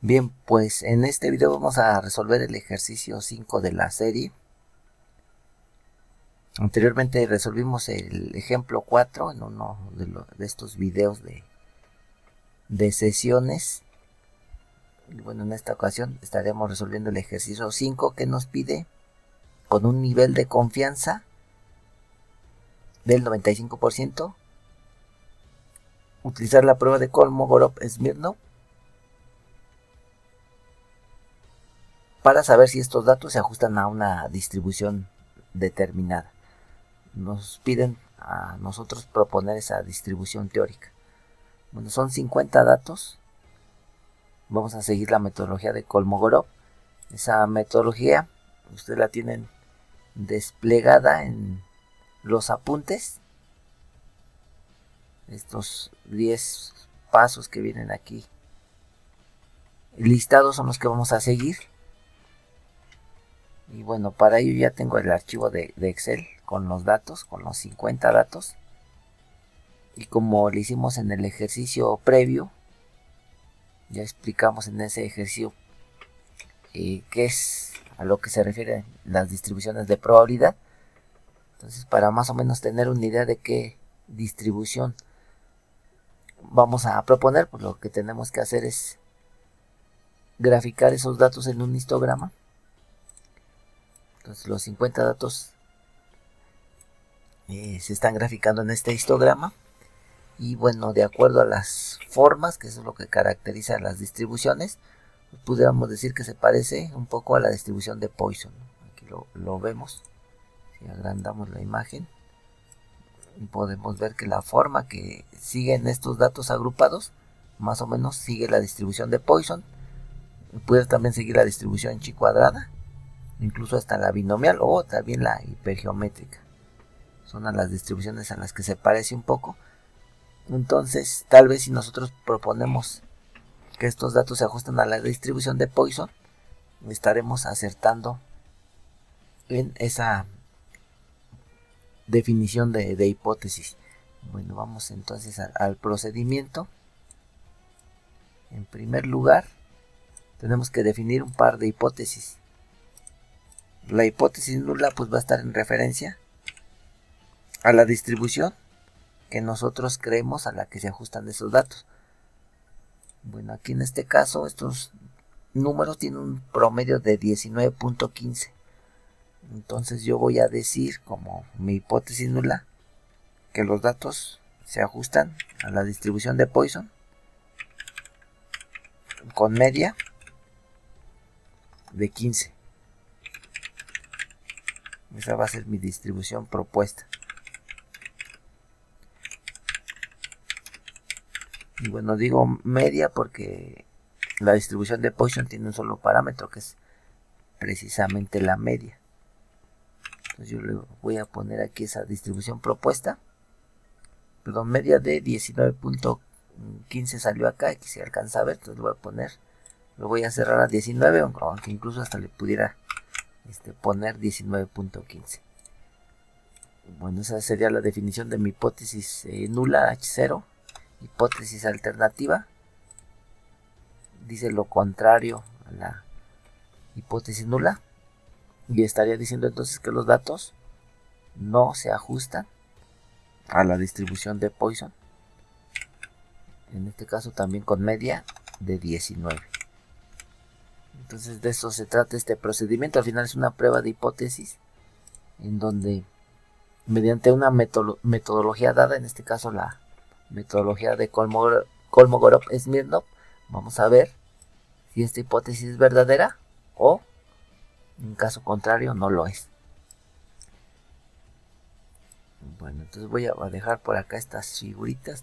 Bien, pues en este video vamos a resolver el ejercicio 5 de la serie. Anteriormente resolvimos el ejemplo 4 en uno de estos videos de sesiones. Y bueno, en esta ocasión estaremos resolviendo el ejercicio 5 que nos pide, con un nivel de confianza del 95%, utilizar la prueba de Kolmogorov-Smirnov para saber si estos datos se ajustan a una distribución determinada. Nos piden a nosotros proponer esa distribución teórica. Bueno, son 50 datos. Vamos a seguir la metodología de Kolmogorov. Esa metodología ustedes la tienen desplegada en los apuntes. Estos 10 pasos que vienen aquí listados son los que vamos a seguir. Y bueno, para ello ya tengo el archivo de Excel con los datos, con los 50 datos. Y como lo hicimos en el ejercicio previo, ya explicamos en ese ejercicio qué es a lo que se refieren las distribuciones de probabilidad. Entonces, para más o menos tener una idea de qué distribución vamos a proponer, pues lo que tenemos que hacer es graficar esos datos en un histograma. Entonces, los 50 datos se están graficando en este histograma. Y bueno, de acuerdo a las formas, que eso es lo que caracteriza las distribuciones, pues pudiéramos decir que se parece un poco a la distribución de Poisson. Aquí lo vemos. Si agrandamos la imagen, podemos ver que la forma que siguen estos datos agrupados más o menos sigue la distribución de Poisson. Puede también seguir la distribución chi cuadrada, incluso hasta la binomial o también la hipergeométrica. Son a las distribuciones a las que se parece un poco. Entonces, tal vez si nosotros proponemos que estos datos se ajustan a la distribución de Poisson, estaremos acertando en esa definición de hipótesis. Bueno, vamos entonces al procedimiento. En primer lugar, tenemos que definir un par de hipótesis. La hipótesis nula pues va a estar en referencia a la distribución que nosotros creemos a la que se ajustan esos datos. Bueno, aquí en este caso estos números tienen un promedio de 19.15. Entonces yo voy a decir como mi hipótesis nula que los datos se ajustan a la distribución de Poisson con media de 15. Esa va a ser mi distribución propuesta. Y bueno, digo media porque la distribución de Poisson tiene un solo parámetro, que es precisamente la media. Entonces yo le voy a poner aquí esa distribución propuesta. Perdón, media de 19.15 salió acá, aquí se alcanza a ver, entonces lo voy a poner, lo voy a cerrar a 19, aunque incluso hasta le pudiera poner 19.15. Bueno, esa sería la definición de mi hipótesis nula, H0. Hipótesis alternativa dice lo contrario a la hipótesis nula, y estaría diciendo entonces que los datos no se ajustan a la distribución de Poisson, en este caso también con media de 19. Entonces de eso se trata este procedimiento. Al final es una prueba de hipótesis en donde mediante una metodología dada, en este caso la metodología de Kolmogorov-Smirnov, vamos a ver si esta hipótesis es verdadera o en caso contrario no lo es. Bueno, entonces voy a dejar por acá estas figuritas,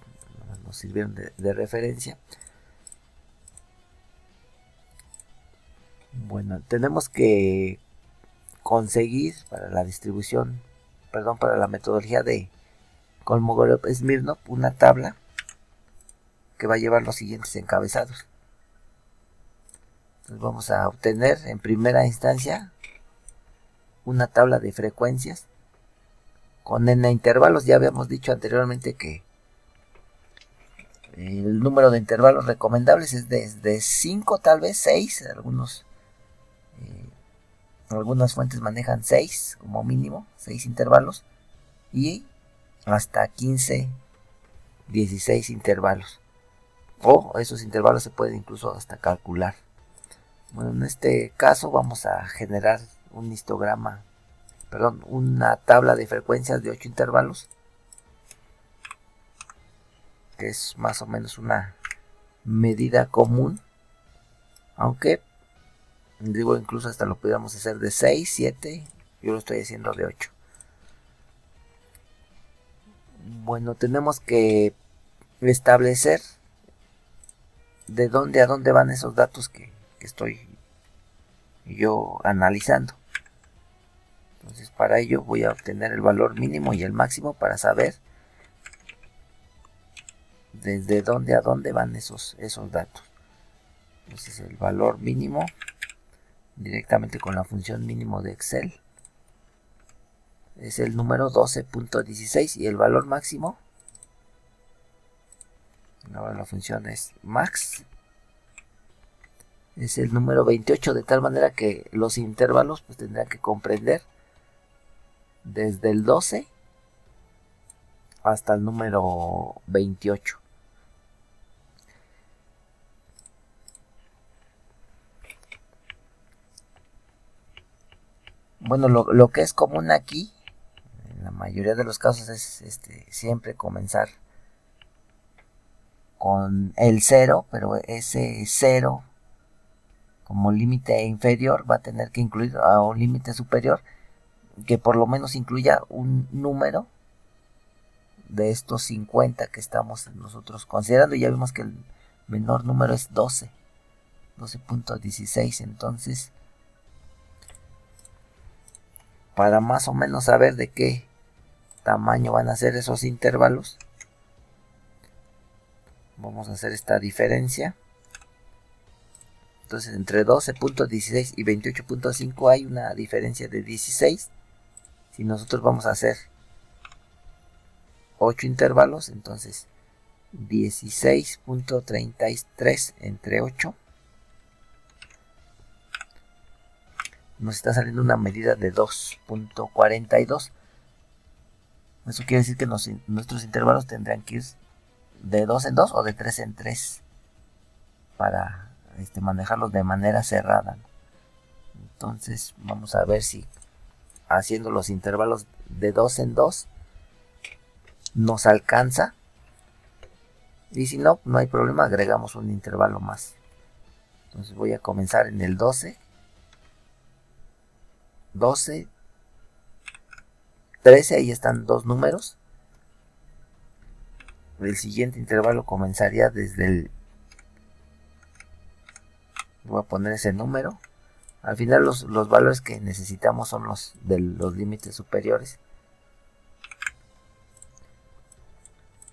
nos sirvieron de referencia. Bueno, tenemos que conseguir para la distribución, para la metodología de Kolmogorov-Smirnov una tabla que va a llevar los siguientes encabezados. Entonces vamos a obtener en primera instancia una tabla de frecuencias con n intervalos. Ya habíamos dicho anteriormente que El número de intervalos recomendables es desde 5, tal vez 6. Algunas fuentes manejan 6 como mínimo, 6 intervalos, y hasta 15, 16 intervalos. O esos intervalos se pueden incluso hasta calcular. Bueno, en este caso vamos a generar un histograma, una tabla de frecuencias de 8 intervalos, que es más o menos una medida común, aunque digo, incluso hasta lo podríamos hacer de 6, 7, yo lo estoy haciendo de 8. Bueno, tenemos que establecer de dónde a dónde van esos datos que estoy yo analizando. Entonces, para ello voy a obtener el valor mínimo y el máximo para saber desde dónde a dónde van esos datos. Entonces, el valor mínimo directamente con la función mínimo de Excel es el número 12.16, y el valor máximo, ahora la función es max, es el número 28, de tal manera que los intervalos pues tendrán que comprender desde el 12 hasta el número 28. Bueno, lo que es común aquí, en la mayoría de los casos, es siempre comenzar con el 0, pero ese 0 como límite inferior va a tener que incluir a un límite superior que por lo menos incluya un número de estos 50 que estamos nosotros considerando. Ya vimos que el menor número es 12.16. Entonces, para más o menos saber de qué tamaño van a ser esos intervalos, vamos a hacer esta diferencia. Entonces, entre 12.16 y 28.5 hay una diferencia de 16. Si nosotros vamos a hacer 8 intervalos, entonces 16.33 entre 8 nos está saliendo una medida de 2.42. Eso quiere decir que nuestros intervalos tendrán que ir de 2 en 2 o de 3 en 3 para manejarlos de manera cerrada. Entonces vamos a ver si haciendo los intervalos de 2 en 2 nos alcanza, y si no, no hay problema, agregamos un intervalo más. Entonces voy a comenzar en el 12, 13, ahí están dos números. El siguiente intervalo comenzaría desde el, voy a poner ese número. Al final los valores que necesitamos son los de los límites superiores.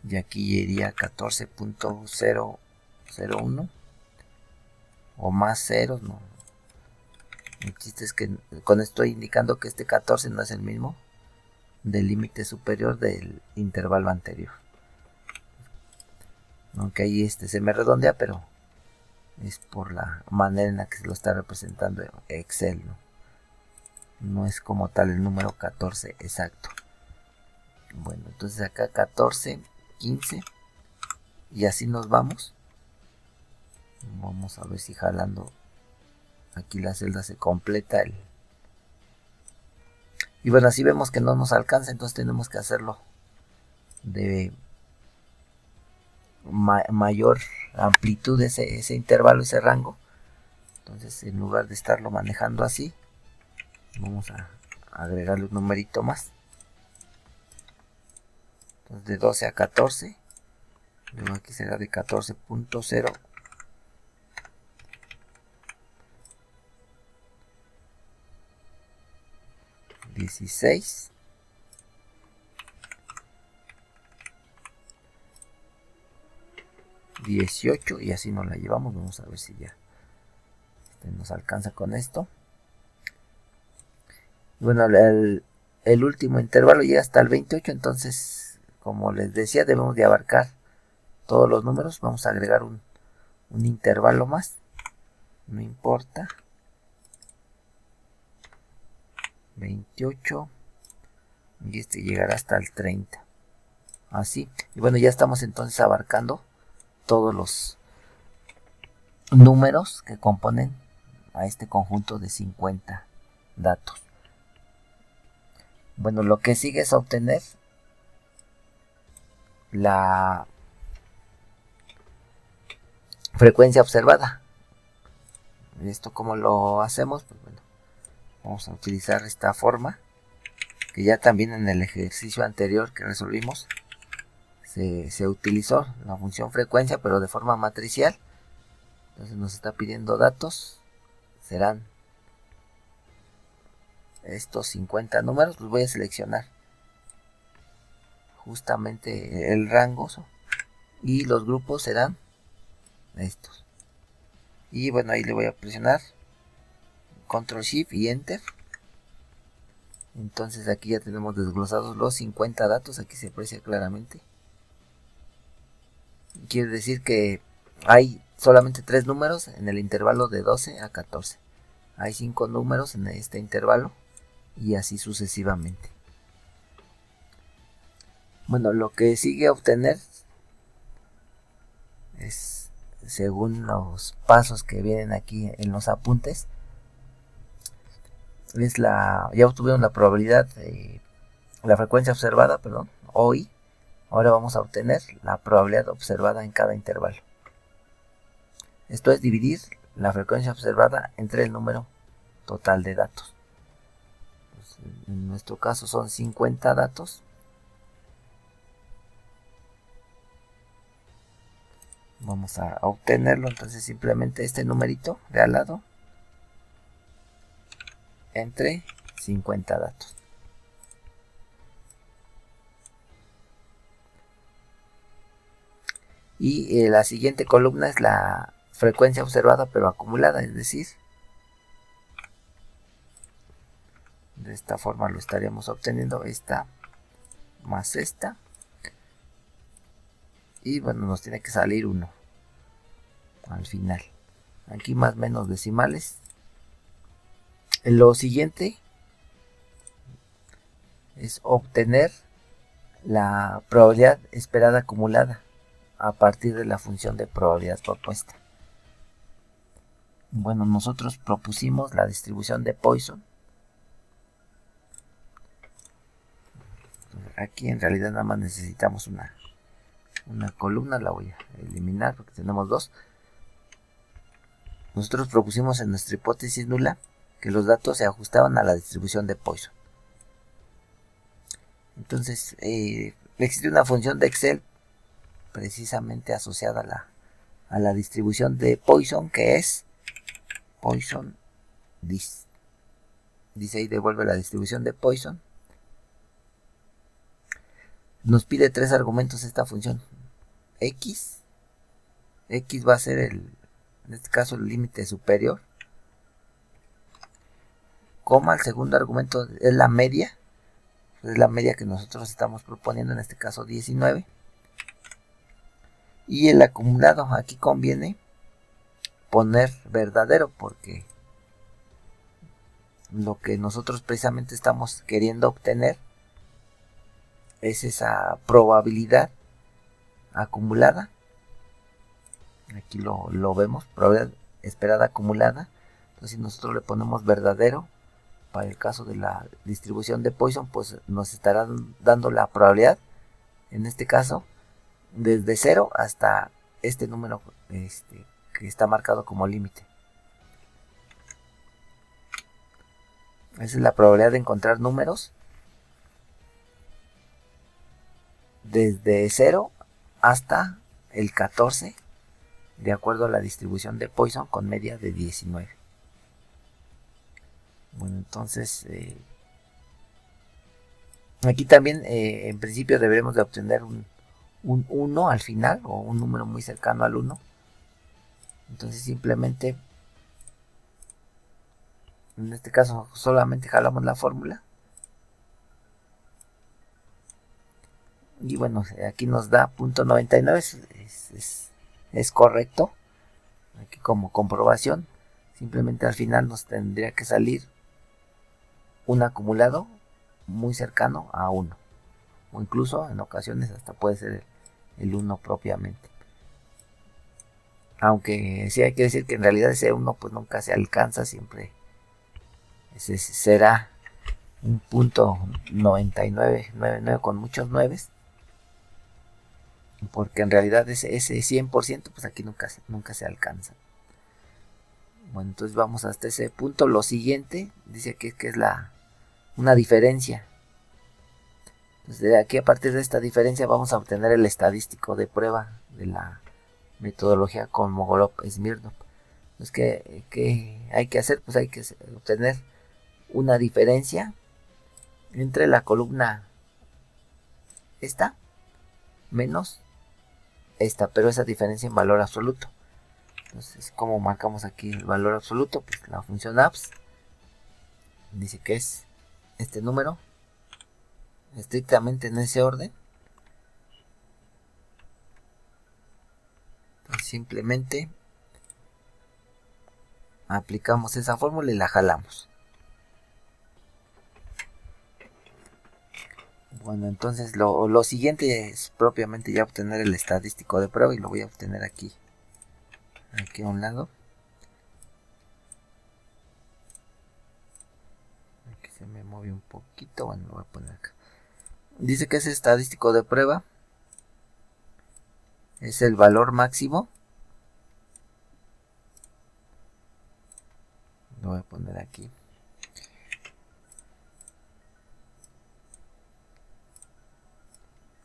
Y aquí iría 14.001 o más ceros, no. El chiste es que con esto estoy indicando que este 14 no es el mismo del límite superior del intervalo anterior. Aunque ahí se me redondea, pero es por la manera en la que se lo está representando Excel, no es como tal el número 14 exacto. Bueno, entonces acá 14, 15, y así nos vamos. Vamos a ver si jalando aquí la celda se completa y bueno, así vemos que no nos alcanza, entonces tenemos que hacerlo de mayor amplitud ese intervalo, ese rango. Entonces, en lugar de estarlo manejando así, vamos a agregarle un numerito más. Entonces, de 12 a 14, luego aquí será de 14.0, 16, 18, y así nos la llevamos. Vamos a ver si ya nos alcanza con esto. Bueno, el último intervalo llega hasta el 28, entonces, como les decía, debemos de abarcar todos los números. Vamos a agregar un intervalo más, no importa, 28, y este llegará hasta el 30, así. Y bueno, ya estamos entonces abarcando todos los números que componen a este conjunto de 50 datos. Bueno, lo que sigue es obtener la frecuencia observada. ¿Esto cómo lo hacemos? Pues bueno, vamos a utilizar esta forma que ya también en el ejercicio anterior que resolvimos se utilizó la función frecuencia, pero de forma matricial. Entonces nos está pidiendo datos, serán estos 50 números. Los voy a seleccionar justamente el rango, y los grupos serán estos. Y bueno, ahí le voy a presionar Control Shift y Enter. Entonces aquí ya tenemos desglosados los 50 datos. Aquí se aprecia claramente. Quiere decir que hay solamente 3 números en el intervalo de 12 a 14. Hay 5 números en este intervalo y así sucesivamente. Bueno, lo que sigue a obtener es, según los pasos que vienen aquí en los apuntes, es ya obtuvieron la probabilidad de la frecuencia observada, perdón, hoy. Ahora vamos a obtener la probabilidad observada en cada intervalo. Esto es dividir la frecuencia observada entre el número total de datos. Pues en nuestro caso son 50 datos. Vamos a obtenerlo, entonces simplemente este numerito de al lado entre 50 datos. Y la siguiente columna es la frecuencia observada pero acumulada, es decir, de esta forma lo estaríamos obteniendo, esta más esta. Y bueno, nos tiene que salir 1 al final. Aquí más menos decimales. Lo siguiente es obtener la probabilidad esperada acumulada a partir de la función de probabilidad propuesta. Bueno, nosotros propusimos la distribución de Poisson. Aquí en realidad nada más necesitamos una columna, la voy a eliminar porque tenemos 2. Nosotros propusimos en nuestra hipótesis nula que los datos se ajustaban a la distribución de Poisson. Entonces, existe una función de Excel precisamente asociada a la distribución de Poisson, que es Poisson dis. Dice ahí, devuelve la distribución de Poisson. Nos pide 3 argumentos esta función. X va a ser en este caso el límite superior, coma, el segundo argumento es la media, que nosotros estamos proponiendo, en este caso 19, y el acumulado. Aquí conviene poner verdadero porque lo que nosotros precisamente estamos queriendo obtener es esa probabilidad acumulada. Aquí lo vemos, probabilidad esperada acumulada. Entonces si nosotros le ponemos verdadero, para el caso de la distribución de Poisson, pues nos estará dando la probabilidad, en este caso, desde 0 hasta este número que está marcado como límite. Esa es la probabilidad de encontrar números desde 0 hasta el 14, de acuerdo a la distribución de Poisson con media de 19. Bueno, entonces aquí también en principio deberemos de obtener un 1 al final, o un número muy cercano al 1. Entonces simplemente, en este caso solamente jalamos la fórmula. Y bueno, aquí nos da .99, es correcto. Aquí como comprobación, simplemente al final nos tendría que salir un acumulado muy cercano a 1, o incluso en ocasiones hasta puede ser el 1 propiamente. Aunque sí hay que decir que en realidad ese 1 pues nunca se alcanza, siempre ese será un punto 99 con muchos 9, porque en realidad ese 100% pues aquí nunca se alcanza. Bueno, entonces vamos hasta ese punto. Lo siguiente dice que es una diferencia. Entonces de aquí, a partir de esta diferencia, vamos a obtener el estadístico de prueba de la metodología Kolmogorov-Smirnov. Entonces, ¿qué hay que hacer? Pues hay que obtener una diferencia entre la columna esta menos esta, pero esa diferencia en valor absoluto. Entonces, ¿cómo marcamos aquí el valor absoluto? Pues la función abs dice que es este número, estrictamente en ese orden. Entonces, simplemente aplicamos esa fórmula y la jalamos. Bueno, entonces lo siguiente es propiamente ya obtener el estadístico de prueba, y lo voy a obtener aquí a un lado. Aquí se me movió un poquito, bueno, lo voy a poner acá. Dice que ese estadístico de prueba es el valor máximo. Lo voy a poner aquí.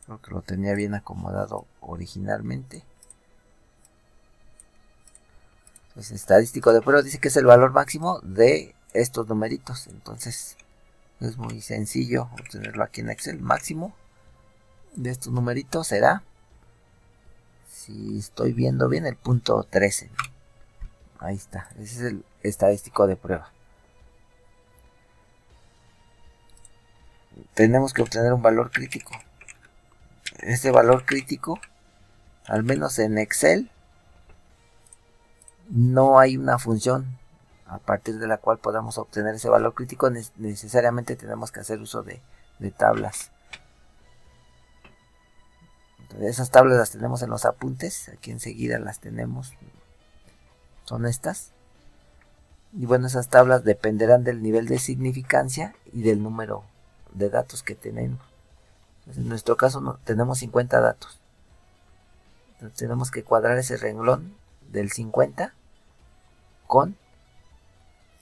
Creo que lo tenía bien acomodado originalmente. Pues estadístico de prueba dice que es el valor máximo de estos numeritos. Entonces es muy sencillo obtenerlo aquí en Excel. Máximo de estos numeritos será, si estoy viendo bien, el punto 13. Ahí está. Ese es el estadístico de prueba. Tenemos que obtener un valor crítico. Ese valor crítico, al menos en Excel, no hay una función a partir de la cual podamos obtener ese valor crítico. Necesariamente tenemos que hacer uso de tablas. Entonces, esas tablas las tenemos en los apuntes. Aquí enseguida las tenemos. Son estas. Y bueno, esas tablas dependerán del nivel de significancia y del número de datos que tenemos. Entonces, en nuestro caso tenemos 50 datos. Entonces, tenemos que cuadrar ese renglón del 50 con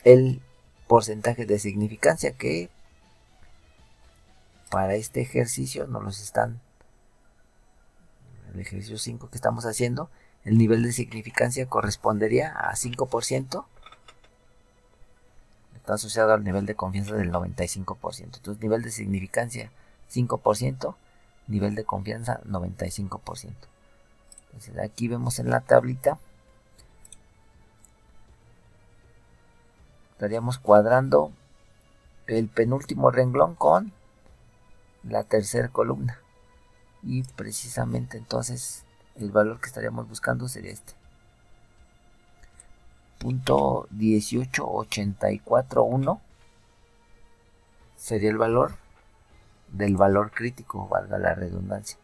el porcentaje de significancia que para este ejercicio nos los están, el ejercicio 5 que estamos haciendo, el nivel de significancia correspondería a 5%, está asociado al nivel de confianza del 95%. Entonces, nivel de significancia 5%, nivel de confianza 95%. Entonces, aquí vemos en la tablita, estaríamos cuadrando el penúltimo renglón con la tercera columna, y precisamente entonces el valor que estaríamos buscando sería este punto 18841, sería el valor del valor crítico, valga la redundancia,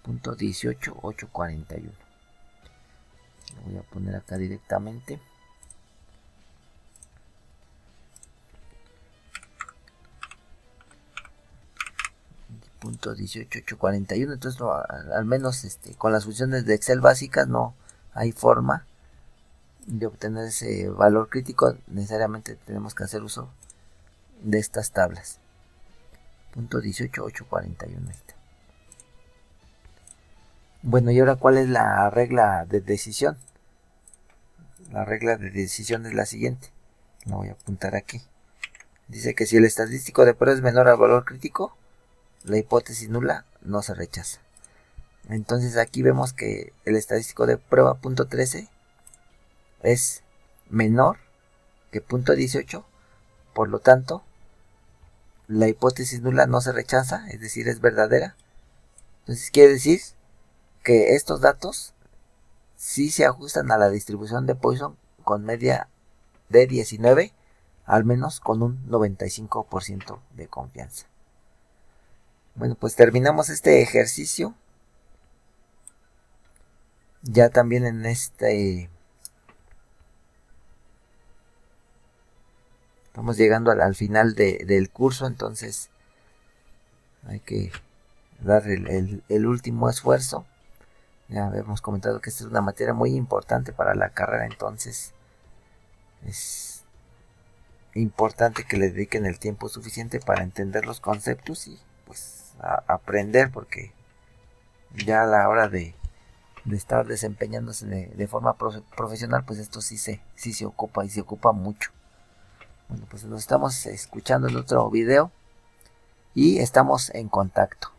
punto 18841. Lo voy a poner acá directamente. Punto 18841. Entonces al menos con las funciones de Excel básicas no hay forma de obtener ese valor crítico. Necesariamente tenemos que hacer uso de estas tablas. Punto 18841. Bueno, y ahora, ¿cuál es la regla de decisión? La regla de decisión es la siguiente. La voy a apuntar aquí. Dice que si el estadístico de prueba es menor al valor crítico, la hipótesis nula no se rechaza. Entonces aquí vemos que el estadístico de prueba punto 13 es menor que punto 18, por lo tanto la hipótesis nula no se rechaza, es decir, es verdadera. Entonces quiere decir que estos datos sí se ajustan a la distribución de Poisson con media de 19, al menos con un 95% de confianza. Bueno, pues terminamos este ejercicio. Ya también en estamos llegando al final del curso, entonces hay que dar el último esfuerzo. Ya hemos comentado que esta es una materia muy importante para la carrera, entonces es importante que le dediquen el tiempo suficiente para entender los conceptos y pues aprender, porque ya a la hora de estar desempeñándose de forma profesional, pues esto sí se ocupa y se ocupa mucho. Bueno, pues nos estamos escuchando en otro video y estamos en contacto.